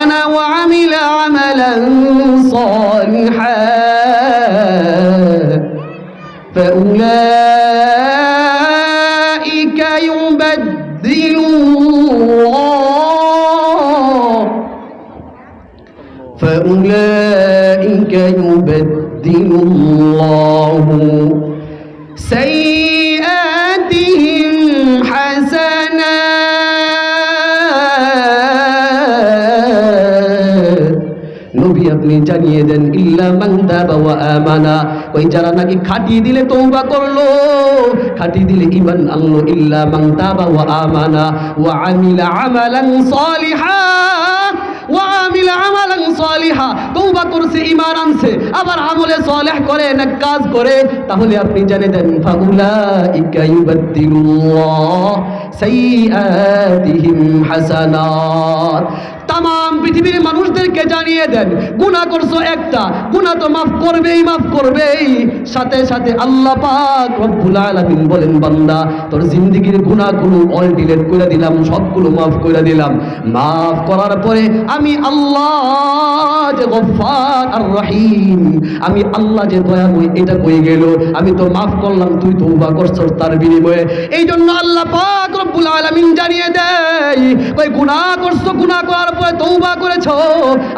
آمن وعمل عملا صالحا فأولئك يبدل الله سيئاتهم حسنات নবী আপনি জানিয়ে দেন ইল্লা মান তাবা ওয়া আমানা, ওই যারা নাকি খাটিয়ে দিলে তওবা করলো, খাটিয়ে দিলে ঈমান আনলো, ইল্লা মান তাবা ওয়া আমানা ওয়া আমিলা আমালান সালিহা, ওয়া আমিলা আমালান সালিহা, তওবা করছে, ঈমান আনছে, আবার আমলে সালেহ করে, নেক কাজ করে, তাহলে আপনি জানিয়ে দেন ফাউলাইকা ইউবাদদিলুল্লাহ সাইয়্যাতিহিম হাসানাত। তাম পৃথিবীর মানুষদেরকে জানিয়ে দেন গুনাহ করছো একটা, গুনাহ তো মাফ করবেই, সাথে সাথে আল্লাহ পাক রব্বুল আলামিন বলেন বান্দা তোর জিন্দেগীর গুনাহগুলো অল ডিলিট করে দিলাম, সবগুলো মাফ করে দিলাম। মাফ করার পরে আমি আল্লাহ যে গফফার আর রহিম, আমি আল্লাহ যে দয়াময়, এটা কই গেল, আমি তো মাফ করলাম, তুই তওবা করছস তার বিনিময়ে। এই জন্য আল্লাহ পাক রব্বুল আলামিন জানিয়ে দেয় কই গুনাহ করছো, গুনাহ করার পরে তওবা করেছো,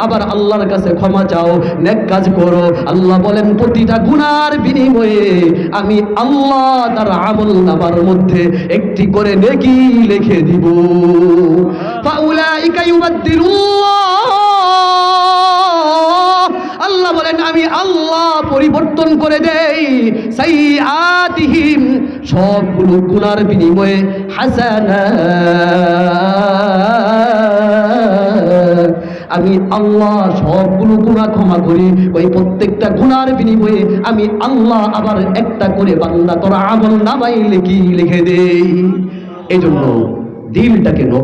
আবার আল্লাহর কাছে ক্ষমা চাও, নেক কাজ করো। আল্লাহ বলেন প্রতিটা গুনার বিনিময়ে আমি আল্লাহ তার আমলনামার মধ্যে একটি করে নেকি লিখে দিব। ফাউলাইকা ইউবাদদিলুল্লাহ, আল্লাহ বলেন আমি আল্লাহ পরিবর্তন করে দেই সাইয়্যাতিহিম, সবগুলো গুনার বিনিময়ে হাসানাত, আমি আল্লাহ সবগুলো গুনাহ ক্ষমা করি, ওই প্রত্যেকটা গুনার বিনিময়ে আমি আল্লাহ আবার একটা করে বান্দা তোর আমল নামায় লিখে দেই। এই জন্য দিলটাকে